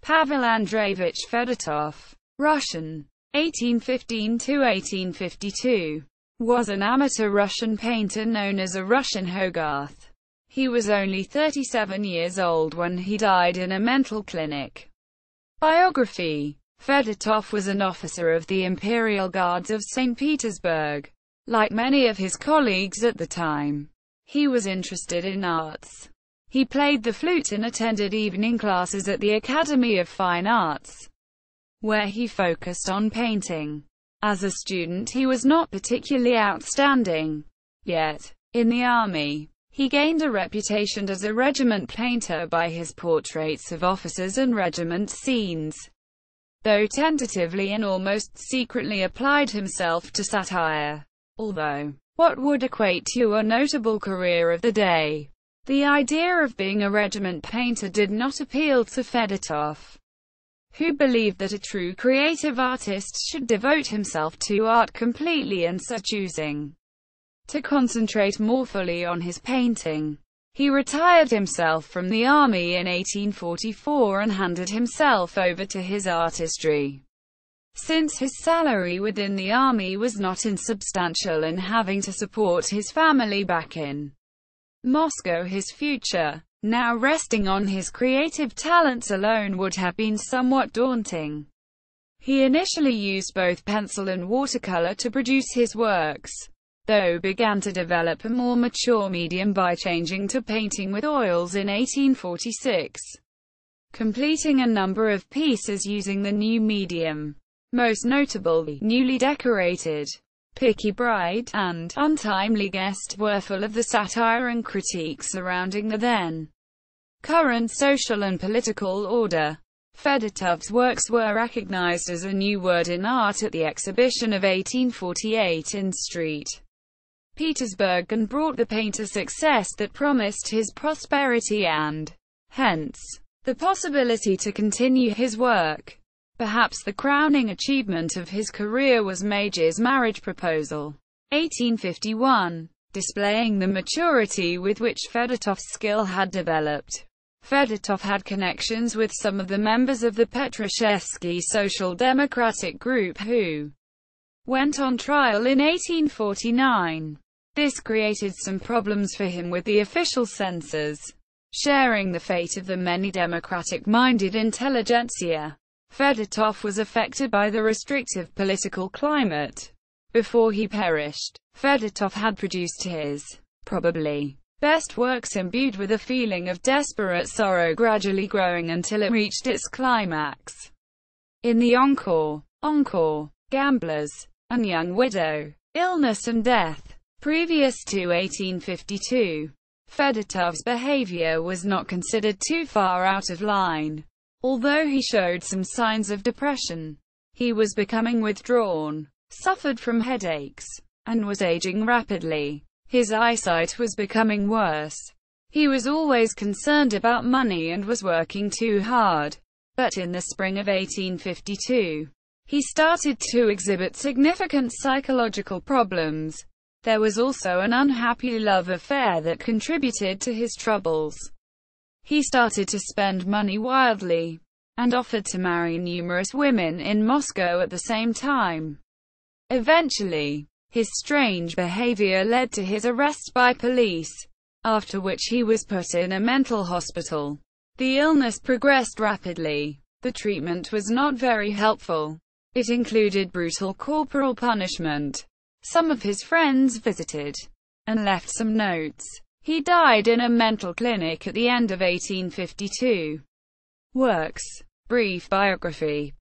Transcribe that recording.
Pavel Andreyevich Fedotov, Russian, 1815–1852, was an amateur Russian painter known as a Russian Hogarth. He was only 37 years old when he died in a mental clinic. Biography: Fedotov was an officer of the Imperial Guards of St. Petersburg. Like many of his colleagues at the time, he was interested in arts. He played the flute and attended evening classes at the Academy of Fine Arts, where he focused on painting. As a student he was not particularly outstanding. Yet, in the army, he gained a reputation as a regiment painter by his portraits of officers and regiment scenes, though tentatively and almost secretly applied himself to satire. Although what would equate to a notable career of the day, the idea of being a regiment painter did not appeal to Fedotov, who believed that a true creative artist should devote himself to art completely and so choosing to concentrate more fully on his painting. He retired himself from the army in 1844 and handed himself over to his artistry. Since his salary within the army was not insubstantial and having to support his family back in Moscow, his future, now resting on his creative talents alone, would have been somewhat daunting. He initially used both pencil and watercolor to produce his works, though began to develop a more mature medium by changing to painting with oils in 1846, completing a number of pieces using the new medium. Most notable, the newly decorated Picky Bride and Untimely Guest were full of the satire and critique surrounding the then current social and political order. Fedotov's works were recognized as a new word in art at the exhibition of 1848 in St. Petersburg and brought the painter success that promised his prosperity and, hence, the possibility to continue his work. Perhaps the crowning achievement of his career was Major's marriage proposal, 1851, displaying the maturity with which Fedotov's skill had developed. Fedotov had connections with some of the members of the Petroshevsky Social Democratic group who went on trial in 1849. This created some problems for him with the official censors, sharing the fate of the many democratic-minded intelligentsia. Fedotov was affected by the restrictive political climate. Before he perished, Fedotov had produced his, probably, best works imbued with a feeling of desperate sorrow gradually growing until it reached its climax in the Encore, Gamblers, and Young Widow, Illness and Death. Previous to 1852, Fedotov's behavior was not considered too far out of line. Although he showed some signs of depression, he was becoming withdrawn, suffered from headaches, and was aging rapidly. His eyesight was becoming worse. He was always concerned about money and was working too hard. But in the spring of 1852, he started to exhibit significant psychological problems. There was also an unhappy love affair that contributed to his troubles. He started to spend money wildly, and offered to marry numerous women in Moscow at the same time. Eventually, his strange behavior led to his arrest by police, after which he was put in a mental hospital. The illness progressed rapidly. The treatment was not very helpful. It included brutal corporal punishment. Some of his friends visited and left some notes. He died in a mental clinic at the end of 1852. Works: Brief biography.